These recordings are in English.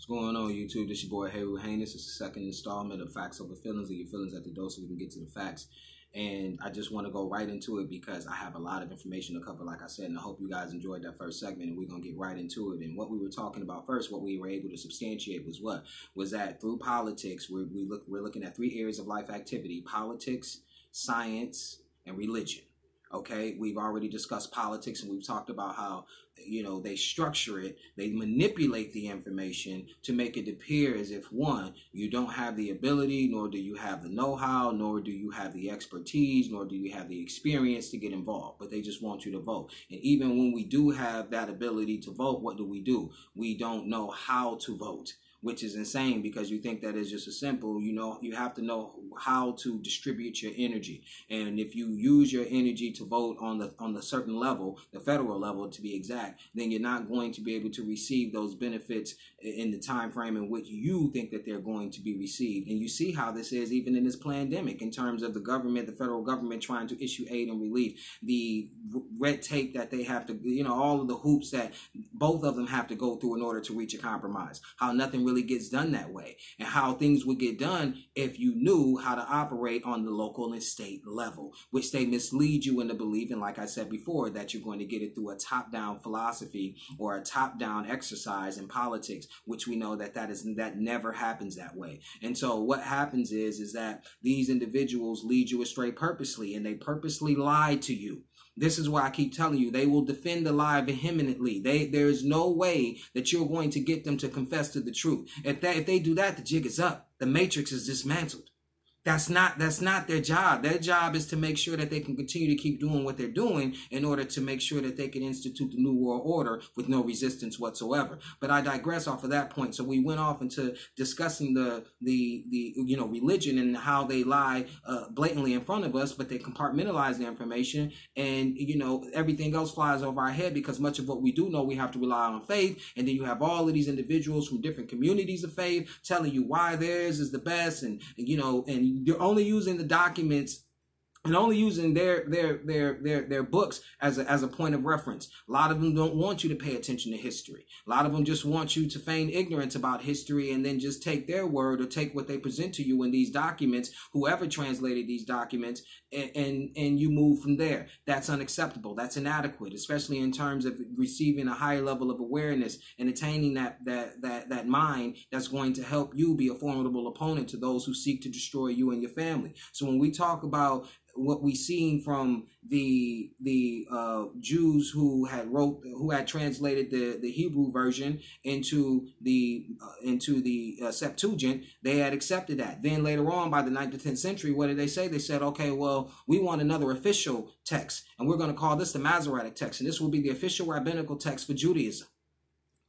What's going on, YouTube? This your boy, Haru Haynes. It's the second installment of Facts Over Feelings, or your feelings at the door, so we can get to the facts. And I just want to go right into it because I have a lot of information to cover, like I said, and I hope you guys enjoyed that first segment, and we're going to get right into it. And what we were talking about first, what we were able to substantiate was what? Was that through politics, we're looking at three areas of life activity: politics, science, and religion. Okay, we've already discussed politics, and we've talked about how, they structure it, they manipulate the information to make it appear as if, one, you don't have the ability, nor do you have the know-how, nor do you have the expertise, nor do you have the experience to get involved, but they just want you to vote. And even when we do have that ability to vote, what do? We don't know how to vote, which is insane because you think that is just a simple, you have to know how to distribute your energy. And if you use your energy to vote on the certain level, the federal level to be exact, then you're not going to be able to receive those benefits in the time frame in which you think that they're going to be received. And you see how this is even in this pandemic in terms of the government, the federal government trying to issue aid and relief, the red tape that they have to, all of the hoops that both of them have to go through in order to reach a compromise, how nothing really gets done that way, and how things would get done if you knew how to operate on the local and state level, which they mislead you into believing, like I said before, that you're going to get it through a top-down philosophy or a top-down exercise in politics, which we know that never happens that way. And so what happens is that these individuals lead you astray purposely, and they purposely lie to you. This is why I keep telling you, they will defend the lie vehemently. There is no way that you're going to get them to confess to the truth. If they do that, the jig is up. The matrix is dismantled. That's not their job. Their job is to make sure that they can continue to keep doing what they're doing in order to make sure that they can institute the New World Order with no resistance whatsoever. But I digress off of that point. So we went off into discussing the religion and how they lie blatantly in front of us, but they compartmentalize the information, and everything else flies over our head because much of what we do know we have to rely on faith. And then you have all of these individuals from different communities of faith telling you why theirs is the best, and you're only using the documents and only using their books as a point of reference. A lot of them don't want you to pay attention to history. A lot of them just want you to feign ignorance about history and then just take their word or take what they present to you in these documents, whoever translated these documents, and you move from there. That's unacceptable. That's inadequate, especially in terms of receiving a higher level of awareness and attaining that mind that's going to help you be a formidable opponent to those who seek to destroy you and your family. So when we talk about what we seen from the Jews who had translated the Hebrew version into the Septuagint, they had accepted that. Then later on, by the 9th to 10th century, what did they say? They said, okay, well, we want another official text, and we're going to call this the Masoretic Text, and this will be the official rabbinical text for Judaism.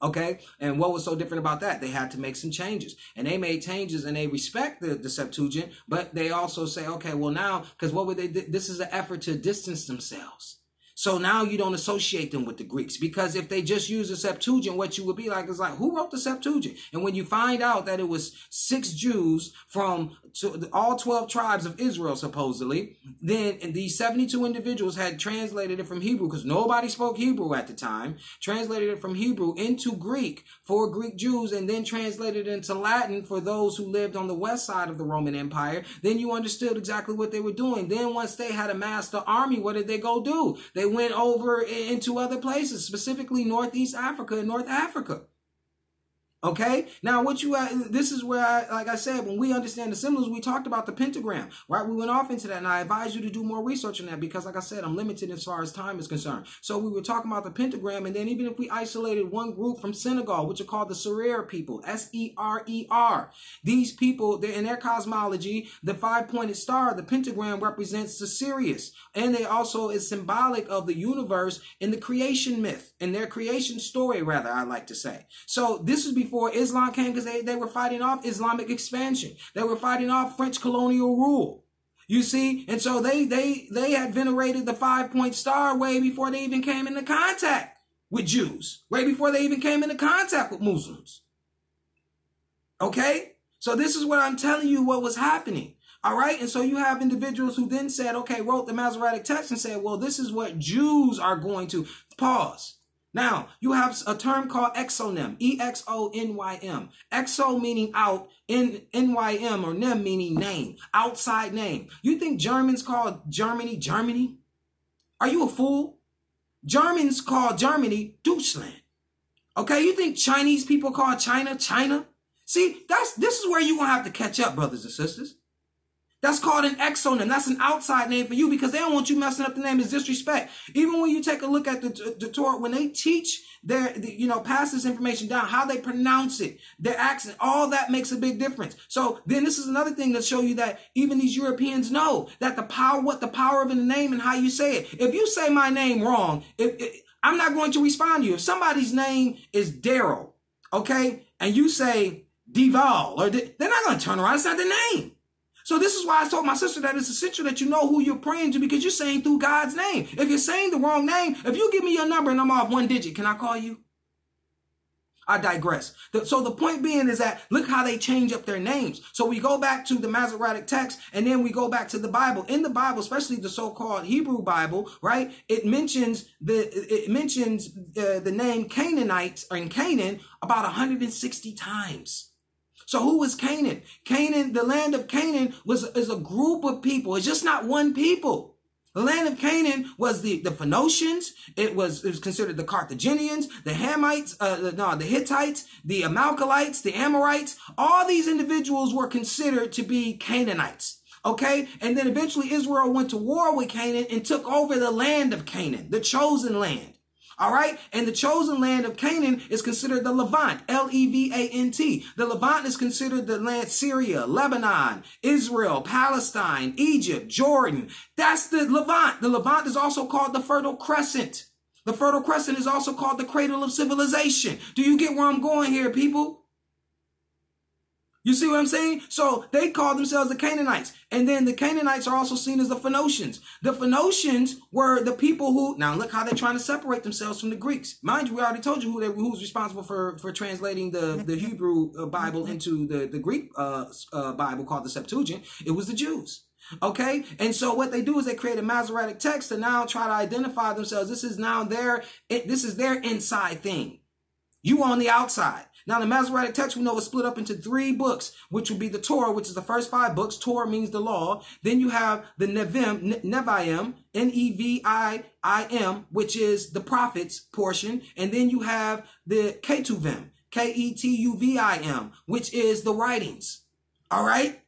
Okay, and what was so different about that? They had to make some changes, and they made changes, and they respect the Septuagint, but they also say, okay, well now, because what would they do? This is an effort to distance themselves. So now you don't associate them with the Greeks, because if they just use the Septuagint, what you would be like is like, who wrote the Septuagint? And when you find out that it was 6 Jews from all 12 tribes of Israel, supposedly, then these 72 individuals had translated it from Hebrew, because nobody spoke Hebrew at the time, translated it from Hebrew into Greek for Greek Jews, and then translated it into Latin for those who lived on the west side of the Roman Empire. Then you understood exactly what they were doing. Then once they had amassed the army, what did they go do? They went over into other places, specifically Northeast Africa and North Africa. Okay, now this is where like I said, when we understand the symbols, we talked about the pentagram, right? We went off into that, and I advise you to do more research on that because, like I said, I'm limited as far as time is concerned. So we were talking about the pentagram, and then even if we isolated one group from Senegal, which are called the Serer people, S-E-R-E-R, these people, in their cosmology, the 5-pointed star, the pentagram, represents the Sirius, and they also is symbolic of the universe in the creation myth, in their creation story, rather, I like to say. So this is before Islam came, because they were fighting off Islamic expansion. They were fighting off French colonial rule. You see? And so they had venerated the 5-point star way before they even came into contact with Jews, way before they even came into contact with Muslims. Okay? So this is what I'm telling you what was happening. All right? And so you have individuals who then said, okay, wrote the Masoretic Text and said, well, this is what Jews are going to. Pause. Now, you have a term called exonym, E-X-O-N-Y-M. Exo meaning out, N-Y-M or nem meaning name, outside name. You think Germans call Germany, Germany? Are you a fool? Germans call Germany Deutschland. Okay, you think Chinese people call China, China? See, this is where you're going to have to catch up, brothers and sisters. That's called an exonym. That's an outside name for you because they don't want you messing up the name. It's disrespect. Even when you take a look at the Torah, when they teach pass this information down, how they pronounce it, their accent, all that makes a big difference. So then this is another thing to show you that even these Europeans know that what the power of the name and how you say it. If you say my name wrong, I'm not going to respond to you. If somebody's name is Daryl, okay, and you say Deval, they're not going to turn around. It's not the name. So this is why I told my sister that it's essential that you know who you're praying to because you're saying through God's name. If you're saying the wrong name, if you give me your number and I'm off one digit, can I call you? I digress. So the point being is that look how they change up their names. So we go back to the Masoretic Text and then we go back to the Bible. In the Bible, especially the so-called Hebrew Bible, right? It mentions the name Canaanites or in Canaan about 160 times. So who was Canaan? Canaan, the land of Canaan is a group of people. It's just not one people. The land of Canaan was the Phoenicians. It was considered the Carthaginians, the Hamites, the Hittites, the Amalekites, the Amorites. All these individuals were considered to be Canaanites. Okay. And then eventually Israel went to war with Canaan and took over the land of Canaan, the chosen land. All right. And the chosen land of Canaan is considered the Levant, L-E-V-A-N-T. The Levant is considered the land Syria, Lebanon, Israel, Palestine, Egypt, Jordan. That's the Levant. The Levant is also called the Fertile Crescent. The Fertile Crescent is also called the cradle of civilization. Do you get where I'm going here, people? You see what I'm saying? So they call themselves the Canaanites. And then the Canaanites are also seen as the Phoenicians. The Phoenicians were the people who, now look how they're trying to separate themselves from the Greeks. Mind you, we already told you who's responsible for translating the Hebrew Bible into the Greek Bible called the Septuagint. It was the Jews. Okay. And so what they do is they create a Masoretic text to now try to identify themselves. This is their inside thing. You on the outside. Now, the Masoretic Text, we know, is split up into 3 books, which would be the Torah, which is the first 5 books. Torah means the law. Then you have the Nevi'im, N-E-V-I-I-M, which is the prophets portion. And then you have the Ketuvim, K-E-T-U-V-I-M, which is the writings. All right.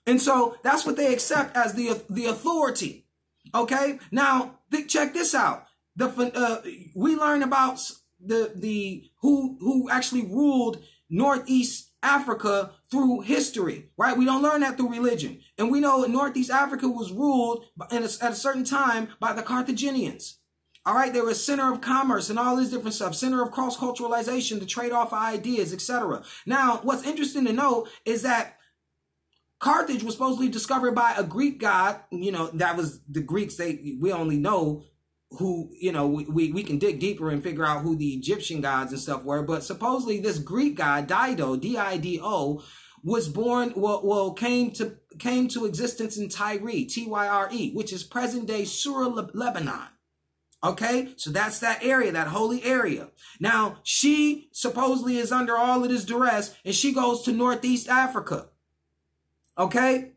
And so that's what they accept as the authority. Okay. Now, check this out. We learn about who actually ruled Northeast Africa through history, right? We don't learn that through religion. And we know Northeast Africa was ruled at a certain time by the Carthaginians. All right, they were a center of commerce and all this different stuff, center of cross-culturalization to trade off ideas, etc. Now, what's interesting to know is that Carthage was supposedly discovered by a Greek god. You know, that was the Greeks. We only know who, you know, we can dig deeper and figure out who the Egyptian gods and stuff were. But supposedly this Greek god, Dido, D-I-D-O, was born, came to existence in Tyre, T-Y-R-E, which is present day Surah, Lebanon. Okay, so that's that area, that holy area. Now, she supposedly is under all of this duress and she goes to Northeast Africa. Okay,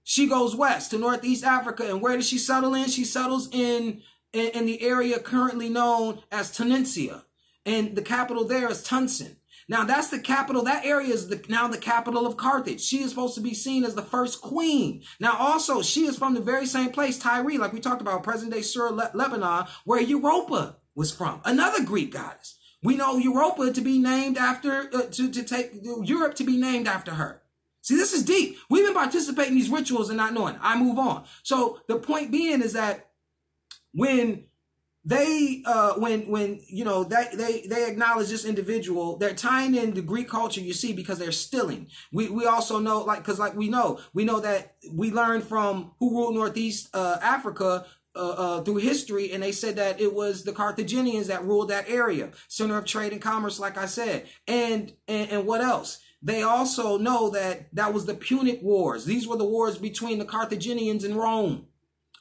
she goes west to Northeast Africa. And where does she settle in? She settles in the area currently known as Tunisia. And the capital there is Tunsin. Now, that's the capital. That area is now the capital of Carthage. She is supposed to be seen as the first queen. Now, also, she is from the very same place, Tyre, like we talked about, present-day Surah, Lebanon, where Europa was from, another Greek goddess. We know Europa to be named after, take Europe to be named after her. See, this is deep. We've been participating in these rituals and not knowing. I move on. So the point being is that when they acknowledge this individual, they're tying in the Greek culture, you see, because they're stealing. We also know, we know that we learned from who ruled Northeast Africa through history, and they said that it was the Carthaginians that ruled that area, center of trade and commerce, like I said. And what else? They also know that was the Punic Wars. These were the wars between the Carthaginians and Rome.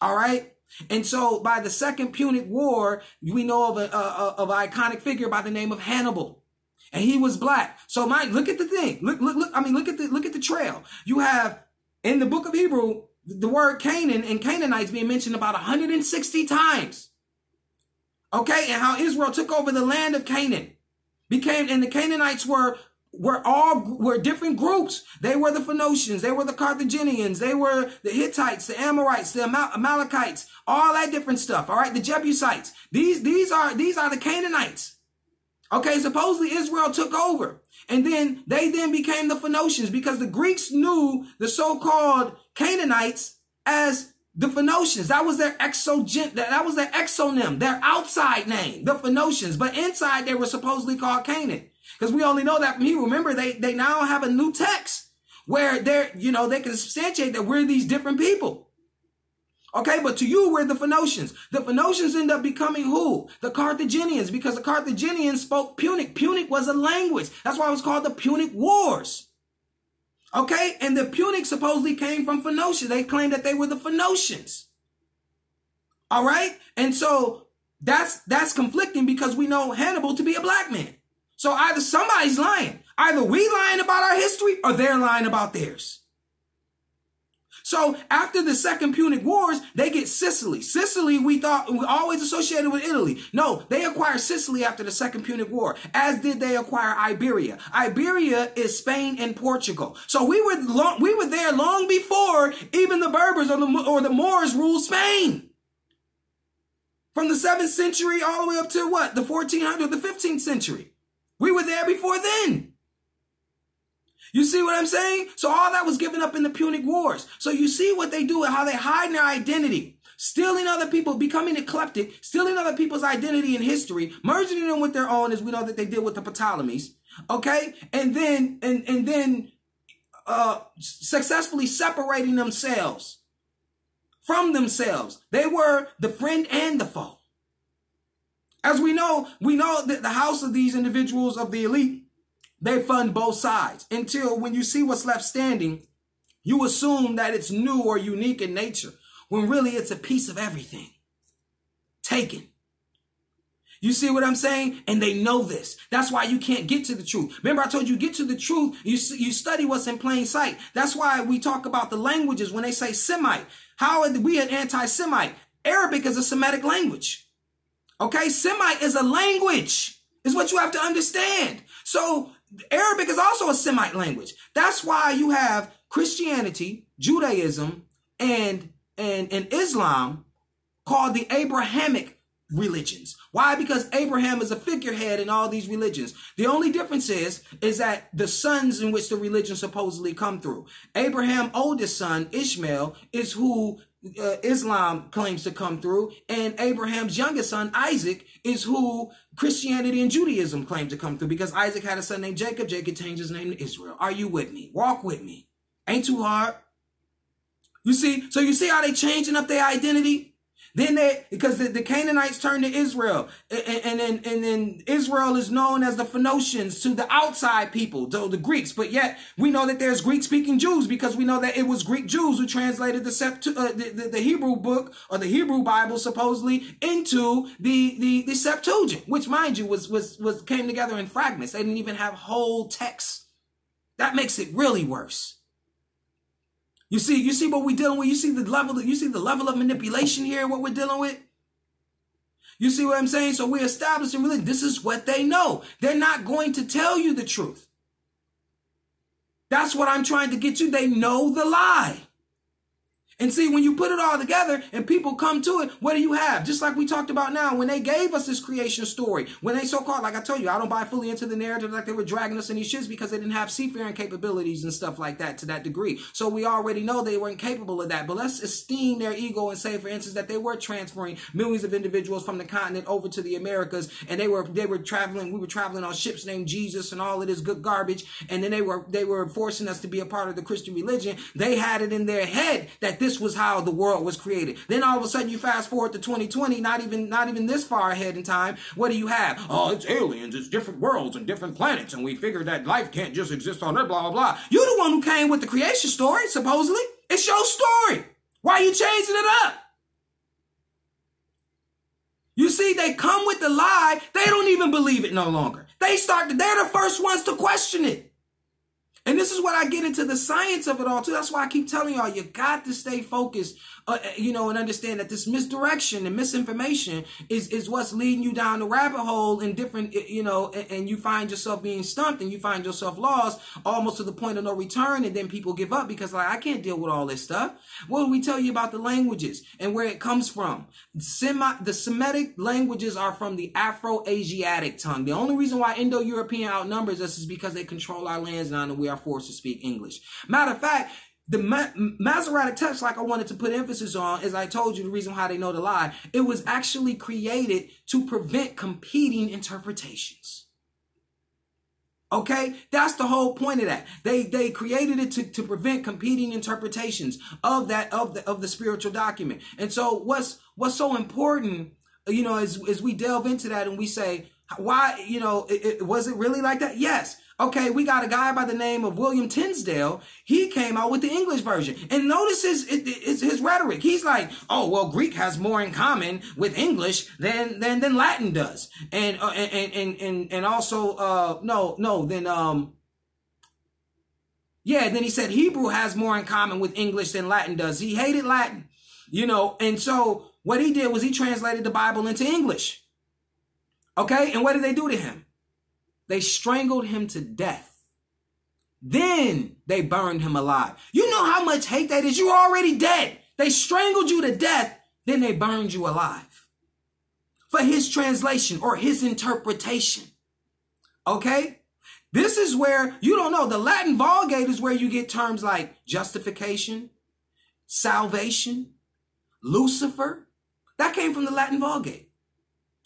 All right. And so by the Second Punic War, we know of an iconic figure by the name of Hannibal. And he was black. So look at the thing. Look at the trail. You have in the book of Hebrew, the word Canaan and Canaanites being mentioned about 160 times. Okay, and how Israel took over the land of Canaan. And the Canaanites were different groups. They were the Phoenicians, they were the Carthaginians, they were the Hittites, the Amorites, the Amalekites, all that different stuff. All right, the Jebusites. These are the Canaanites. Okay, supposedly Israel took over, and then they became the Phoenicians because the Greeks knew the so-called Canaanites as the Phoenicians. That was their exonym, their outside name, the Phoenicians. But inside they were supposedly called Canaan. Because we only know that from Hebrew. Remember, they now have a new text where they can substantiate that we're these different people. Okay, but to you, we're the Phoenicians. The Phoenicians end up becoming who? The Carthaginians, because the Carthaginians spoke Punic. Punic was a language. That's why it was called the Punic Wars. Okay, and the Punic supposedly came from Phoenicia. They claimed that they were the Phoenicians. All right, and so that's conflicting because we know Hannibal to be a black man. So either somebody's lying. Either we lying about our history or they're lying about theirs. So after the Second Punic Wars, they get Sicily. Sicily, we always associated with Italy. No, they acquired Sicily after the Second Punic War, as did they acquire Iberia. Iberia is Spain and Portugal. So we were there long before even the Berbers or the Moors ruled Spain. From the 7th century all the way up to what? The 1400s, the 15th century. We were there before then. You see what I'm saying? So all that was given up in the Punic Wars. So you see what they do and how they hide their identity, stealing other people, becoming eclectic, stealing other people's identity and history, merging them with their own, as we know that they did with the Ptolemies. Okay, and then successfully separating themselves from themselves. They were the friend and the foe. As we know that the house of these individuals of the elite, they fund both sides until when you see what's left standing, you assume that it's new or unique in nature, when really it's a piece of everything taken. You see what I'm saying? And they know this. That's why you can't get to the truth. Remember, I told you, get to the truth. You study what's in plain sight. That's why we talk about the languages when they say Semite. How are we an anti-Semite? Arabic is a Semitic language. Okay, Semite is a language, is what you have to understand. So Arabic is also a Semite language. That's why you have Christianity, Judaism, and Islam called the Abrahamic religions. Why? Because Abraham is a figurehead in all these religions. The only difference is that the sons in which the religion supposedly come through. Abraham's oldest son, Ishmael, is who Islam claims to come through, and Abraham's youngest son, Isaac, is who Christianity and Judaism claim to come through, because Isaac had a son named Jacob. Jacob changed his name to Israel. Are you with me? Walk with me. Ain't too hard. You see? So you see how they changing up their identity? Then because the Canaanites turned to Israel, and then Israel is known as the Phoenicians to the outside people, the Greeks. But yet we know that there's Greek-speaking Jews, because we know that it was Greek Jews who translated the Hebrew book, or the Hebrew Bible supposedly, into the Septuagint, which, mind you, was came together in fragments. They didn't even have whole texts. That makes it really worse. You see what we're dealing with? You see the level of manipulation here, what we're dealing with? You see what I'm saying? So we're establishing religion. This is what they know. They're not going to tell you the truth. That's what I'm trying to get you. They know the lie. And see, when you put it all together and people come to it, what do you have? Just like we talked about now, when they gave us this creation story, when they so-called, like I told you, I don't buy fully into the narrative like they were dragging us in these shits, because they didn't have seafaring capabilities and stuff like that to that degree. So we already know they weren't capable of that. But let's esteem their ego and say, for instance, that they were transferring millions of individuals from the continent over to the Americas, and we were traveling on ships named Jesus and all of this good garbage, and then they were forcing us to be a part of the Christian religion. They had it in their head that this was how the world was created. Then all of a sudden you fast forward to 2020, not even this far ahead in time. What do you have? Oh, it's aliens, it's different worlds and different planets, and we figured that life can't just exist on Earth, blah, blah, blah. You're the one who came with the creation story, supposedly. It's your story. Why are you changing it up? You see, they come with the lie. They don't even believe it no longer. They're the first ones to question it. And this is what I get into the science of it all too. That's why I keep telling y'all, you got to stay focused, and understand that this misdirection and misinformation is what's leading you down the rabbit hole in different, and you find yourself being stumped and you find yourself lost almost to the point of no return. And then people give up because I can't deal with all this stuff. What do we tell you about the languages and where it comes from? The Semitic languages are from the Afro-Asiatic tongue. The only reason why Indo-European outnumbers us is because they control our lands and we are forced to speak English. Matter of fact, the Masoretic Text, like I wanted to put emphasis on, as I told you, the reason how they know the lie, it was actually created to prevent competing interpretations. Okay, that's the whole point of that. They created it to prevent competing interpretations of the spiritual document. And so what's so important, as we delve into that and we say, why, was it really like that? Yes. Okay, we got a guy by the name of William Tinsdale. He came out with the English version. And notice his rhetoric. He's like, oh, well, Greek has more in common with English than Latin does. And also, then he said Hebrew has more in common with English than Latin does. He hated Latin, and so what he did was he translated the Bible into English. Okay, and what did they do to him? They strangled him to death. Then they burned him alive. You know how much hate that is? You're already dead. They strangled you to death. Then they burned you alive for his translation or his interpretation. Okay? This is where you don't know. The Latin Vulgate is where you get terms like justification, salvation, Lucifer. That came from the Latin Vulgate.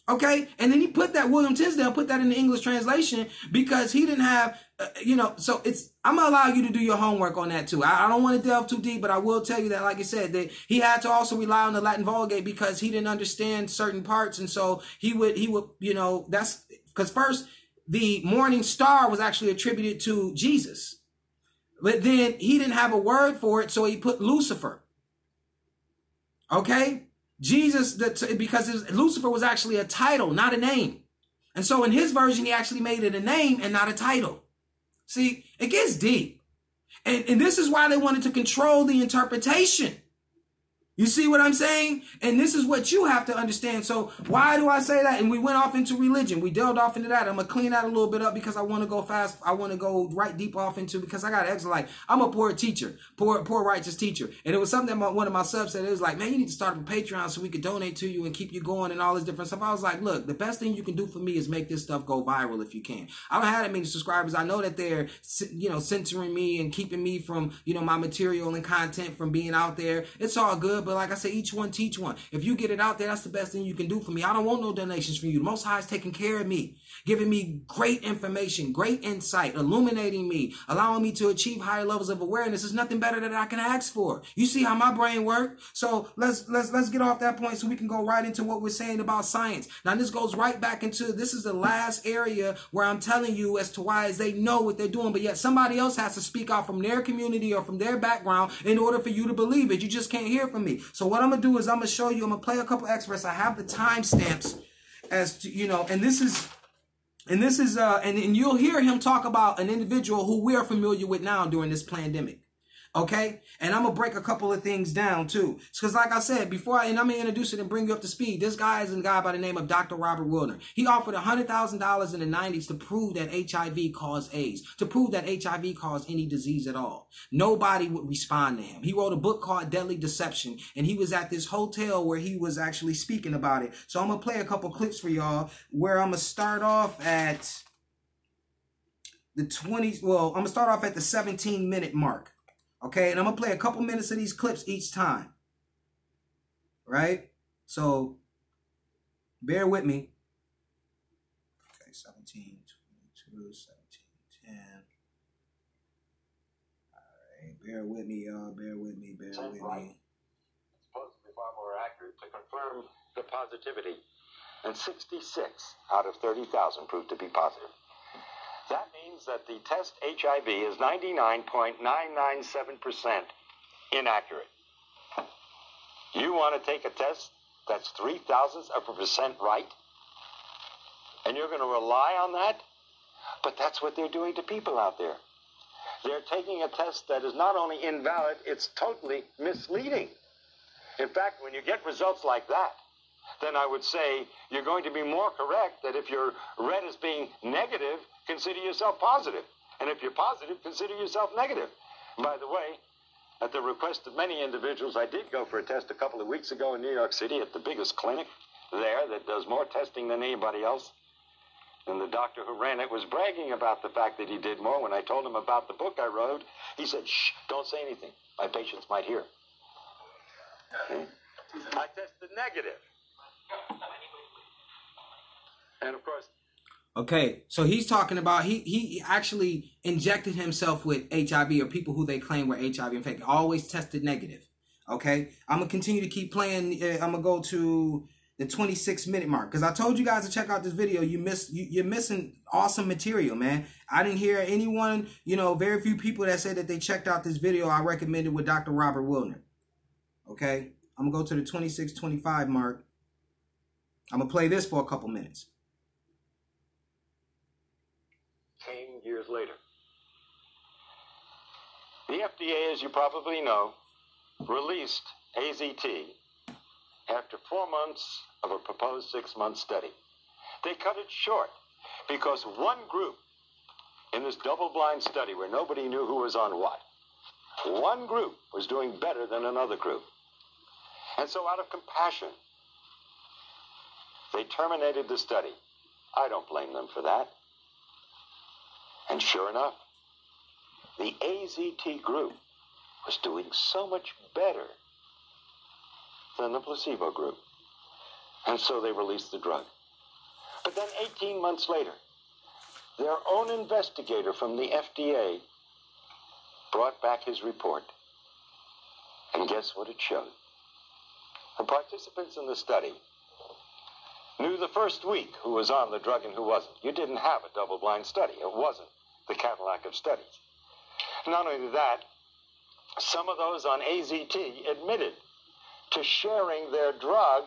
Okay, and then William Tinsdale put that in the English translation because he didn't have, so I'm going to allow you to do your homework on that too. I don't want to delve too deep, but I will tell you that, like I said, that he had to also rely on the Latin Vulgate because he didn't understand certain parts. And so he would, that's because first the morning star was actually attributed to Jesus, but then he didn't have a word for it. So he put Lucifer. Okay. Jesus, because Lucifer was actually a title, not a name. And so in his version, he actually made it a name and not a title. See, it gets deep. And this is why they wanted to control the interpretation. You see what I'm saying? And this is what you have to understand. So why do I say that? And we went off into religion. We delved off into that. I'm going to clean that a little bit up because I want to go fast. I want to go right deep off into, because I got extra, like, I'm a poor teacher, poor righteous teacher. And it was something that one of my subs said. It was like, man, you need to start a Patreon so we could donate to you and keep you going and all this different stuff. I was like, look, the best thing you can do for me is make this stuff go viral if you can. I don't have that many subscribers. I know that they're, censoring me and keeping me from, my material and content from being out there. It's all good. But like I say, each one teach one. If you get it out there, that's the best thing you can do for me. I don't want no donations from you. The Most High is taking care of me, giving me great information, great insight, illuminating me, allowing me to achieve higher levels of awareness. There's nothing better that I can ask for. You see how my brain works? So let's get off that point so we can go right into what we're saying about science. Now this goes right back into, this is the last area where I'm telling you as to why is they know what they're doing, but yet somebody else has to speak out from their community or from their background in order for you to believe it. You just can't hear from me. So what I'm going to do is I'm going to show you, I'm going to play a couple excerpts. I have the timestamps as to, and you'll hear him talk about an individual who we are familiar with now during this pandemic. Okay. And I'm going to break a couple of things down too. Because like I said before, and I'm going to introduce it and bring you up to speed. This guy is a guy by the name of Dr. Robert Wilner. He offered $100,000 in the 90s to prove that HIV caused AIDS, to prove that HIV caused any disease at all. Nobody would respond to him. He wrote a book called Deadly Deception, and he was at this hotel where he was actually speaking about it. So I'm going to play a couple clips for y'all where I'm going to start off at the 20s. Well, I'm going to start off at the 17-minute mark. Okay, and I'm going to play a couple minutes of these clips each time. Right? So, bear with me. Okay, 17, 22, 17, 10. All right, bear with me, y'all. Bear with me, bear with me. It's supposed to be far more accurate to confirm the positivity. And 66 out of 30,000 proved to be positive. That means that the test HIV is 99.997% inaccurate. You want to take a test that's 0.003% right? And you're going to rely on that? But that's what they're doing to people out there. They're taking a test that is not only invalid, it's totally misleading. In fact, when you get results like that, then I would say you're going to be more correct that if you're read as being negative, consider yourself positive. And if you're positive, consider yourself negative. By the way, at the request of many individuals, I did go for a test a couple of weeks ago in New York City at the biggest clinic there that does more testing than anybody else. And the doctor who ran it was bragging about the fact that he did more. When I told him about the book I wrote, he said, shh, don't say anything. My patients might hear. I tested negative. And of course... Okay, so he's talking about he actually injected himself with HIV, or people who they claim were HIV infected, always tested negative. Okay, I'm going to continue to keep playing. I'm going to go to the 26-minute mark, because I told you guys to check out this video. You're missing awesome material, man. I didn't hear anyone, very few people that said that they checked out this video I recommended with Dr. Robert Wilner. Okay, I'm going to go to the 26-25 mark. I'm going to play this for a couple minutes. Came years later. The FDA, as you probably know, released AZT after 4 months of a proposed 6-month study. They cut it short because one group in this double-blind study where nobody knew who was on what, one group was doing better than another group. And so out of compassion, they terminated the study. I don't blame them for that. And sure enough, the AZT group was doing so much better than the placebo group. And so they released the drug. But then 18 months later, their own investigator from the FDA brought back his report. And guess what it showed? The participants in the study knew the first week who was on the drug and who wasn't. You didn't have a double-blind study. It wasn't the Cadillac of studies. Not only that, some of those on AZT admitted to sharing their drug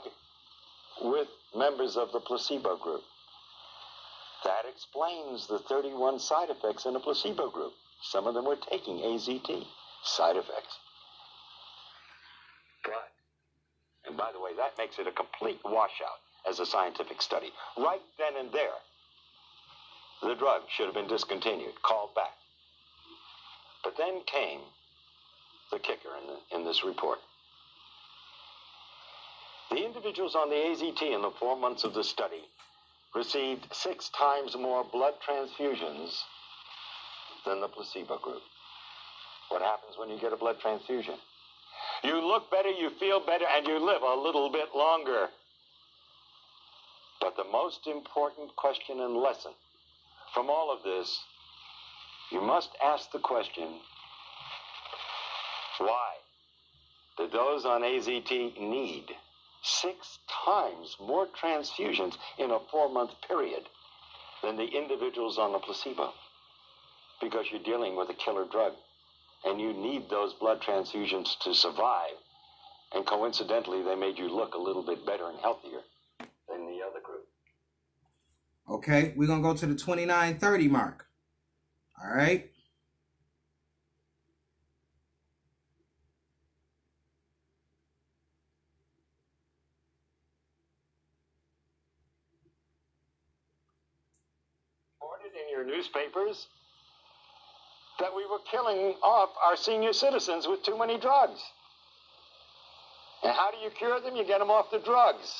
with members of the placebo group. That explains the 31 side effects in a placebo group. Some of them were taking AZT side effects. But, and by the way, that makes it a complete washout as a scientific study. Right then and there, the drug should have been discontinued, called back. But then came the kicker in this report. The individuals on the AZT in the 4 months of the study received 6 times more blood transfusions than the placebo group. What happens when you get a blood transfusion? You look better, you feel better, and you live a little bit longer. But the most important question and lesson from all of this, you must ask the question, why did those on AZT need 6 times more transfusions in a 4-month period than the individuals on the placebo? Because you're dealing with a killer drug, and you need those blood transfusions to survive. And coincidentally, they made you look a little bit better and healthier than the other group. Okay, we're going to go to the 29-30 mark. All right. Reported in your newspapers that we were killing off our senior citizens with too many drugs. And how do you cure them? You get them off the drugs.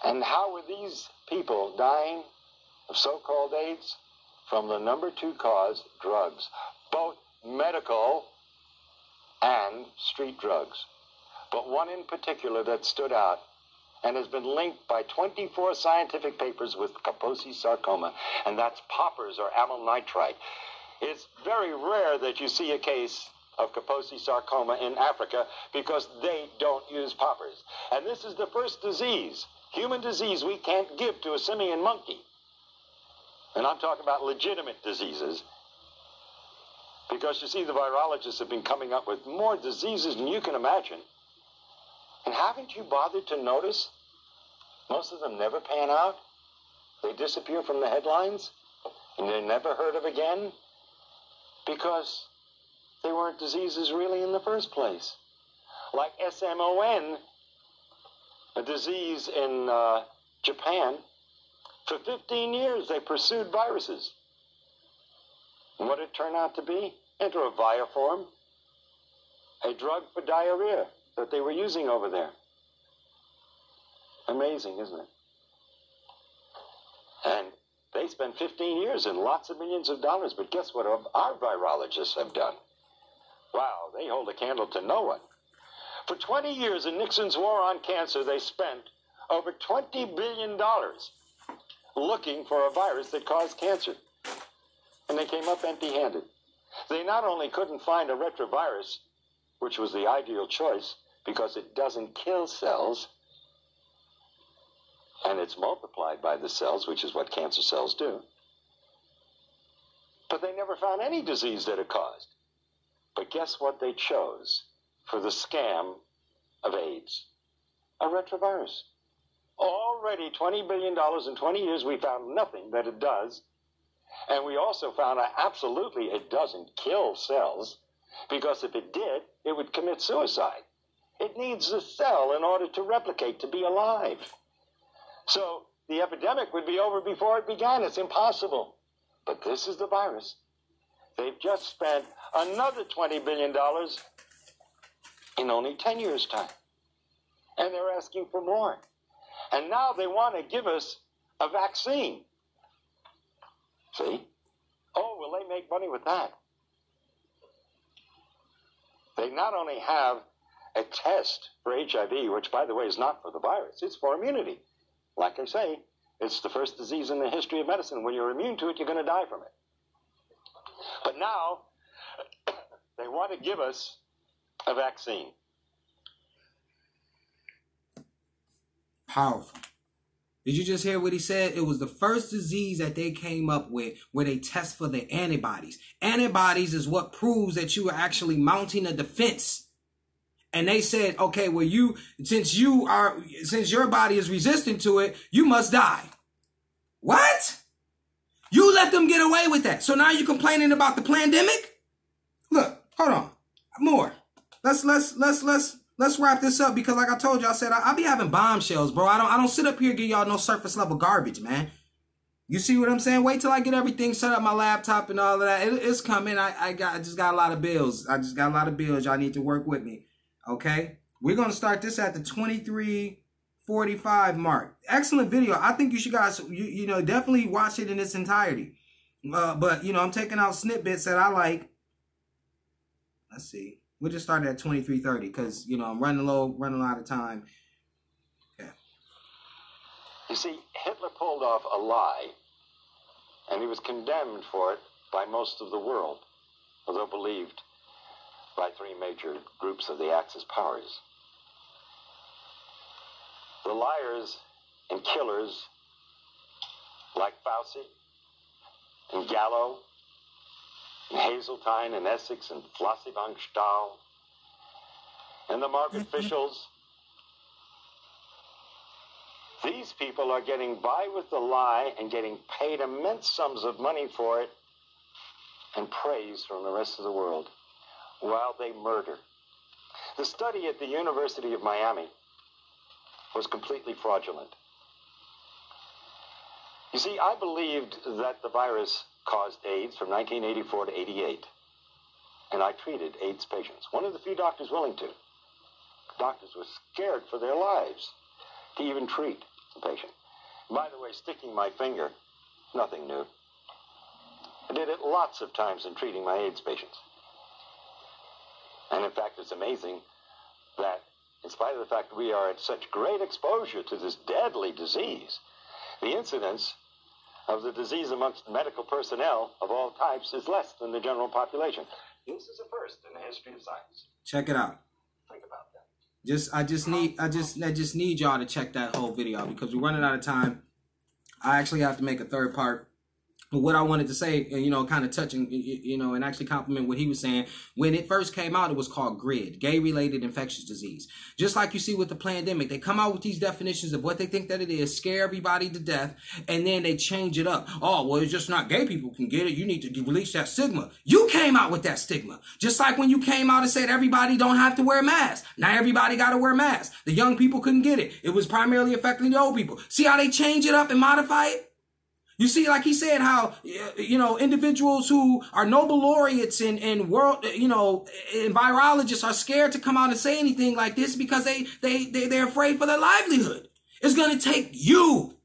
And how were these people dying of so-called AIDS? From the number 2 cause, drugs. Both medical and street drugs. But one in particular that stood out and has been linked by 24 scientific papers with Kaposi sarcoma, and that's poppers or amyl nitrite. It's very rare that you see a case of Kaposi sarcoma in Africa because they don't use poppers. And this is the first disease, human disease, we can't give to a simian monkey. And I'm talking about legitimate diseases. Because you see, the virologists have been coming up with more diseases than you can imagine. haven't you bothered to notice? Most of them never pan out. They disappear from the headlines, and they're never heard of again because they weren't diseases really in the first place. Like SMON, a disease in Japan. For 15 years, they pursued viruses. And what did it turn out to be? Enteroviroform, a drug for diarrhea that they were using over there. Amazing, isn't it? And they spent 15 years and lots of millions of dollars, but guess what our virologists have done? Wow, they hold a candle to no one. For 20 years in Nixon's war on cancer, they spent over $20 billion looking for a virus that caused cancer. And they came up empty-handed. They not only couldn't find a retrovirus, which was the ideal choice because it doesn't kill cells, and it's multiplied by the cells, which is what cancer cells do, but they never found any disease that it caused. But guess what they chose for the scam of AIDS? A retrovirus. Already $20 billion in 20 years, we found nothing that it does. And we also found out absolutely it doesn't kill cells, because if it did, it would commit suicide. It needs the cell in order to replicate, to be alive. So the epidemic would be over before it began. It's impossible. But this is the virus. They've just spent another $20 billion in only 10 years' time. And they're asking for more. And now they want to give us a vaccine. See? Oh, will they make money with that? They not only have a test for HIV, which, by the way, is not for the virus. It's for immunity. Like I say, it's the first disease in the history of medicine. When you're immune to it, you're going to die from it. But now, they want to give us a vaccine. Powerful. Did you just hear what he said? It was the first disease that they came up with where they test for the antibodies. Antibodies is what proves that you are actually mounting a defense. And they said, okay, well, since your body is resistant to it, you must die. What? You let them get away with that. So now you're complaining about the pandemic? Look, hold on. More. Let's wrap this up, because like I told you, I said I'll be having bombshells, bro. I don't sit up here and give y'all no surface level garbage, man. You see what I'm saying? Wait till I get everything set up, my laptop and all of that. It's coming. I just got a lot of bills. Y'all need to work with me. Okay? We're gonna start this at the 23:45 mark. Excellent video. I think you should guys you know definitely watch it in its entirety. But you know, I'm taking out snippets that I like. Let's see. We'll just start at 23:30 because, you know, I'm running out of time. Yeah. You see, Hitler pulled off a lie, and he was condemned for it by most of the world, although believed by three major groups of the Axis powers. The liars and killers like Fauci and Gallo and Hazeltine and Essex and Flossie von Stahl and the Margaret Fischels. These people are getting by with the lie and getting paid immense sums of money for it and praise from the rest of the world while they murder. The study at the University of Miami was completely fraudulent. You see, I believed that the virus caused AIDS from 1984 to 88, and I treated AIDS patients. One of the few doctors willing to. Doctors were scared for their lives to even treat the patient. By the way, sticking my finger, nothing new. I did it lots of times in treating my AIDS patients. And in fact, it's amazing that in spite of the fact that we are at such great exposure to this deadly disease, the incidence of the disease amongst medical personnel of all types is less than the general population. This is a first in the history of science. Check it out. Think about that. I just need y'all to check that whole video out because we're running out of time. I actually have to make a third part But what I wanted to say, you know, kind of touching, you know, and actually compliment what he was saying, when it first came out, it was called GRID, gay-related infectious disease. Just like you see with the pandemic, they come out with these definitions of what they think that it is, scare everybody to death, and then they change it up. Oh, well, it's just not gay people can get it. You need to release that stigma. You came out with that stigma. Just like when you came out and said everybody don't have to wear masks. Now everybody got to wear masks. The young people couldn't get it. It was primarily affecting the old people. See how they change it up and modify it? You see, like he said, how, you know, individuals who are Nobel laureates and world, you know, and virologists are scared to come out and say anything like this because they're afraid for their livelihood. It's going to take you.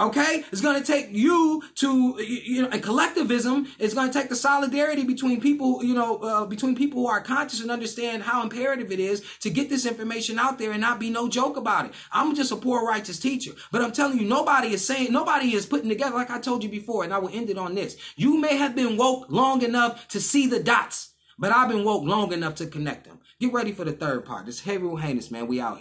Okay, it's going to take you to, you know, and collectivism is going to take the solidarity between people, you know, between people who are conscious and understand how imperative it is to get this information out there and not be no joke about it. I'm just a poor righteous teacher, but I'm telling you, nobody is putting together, like I told you before, and I will end it on this. You may have been woke long enough to see the dots, but I've been woke long enough to connect them. Get ready for the third part. This heavy heinous, man. We out here.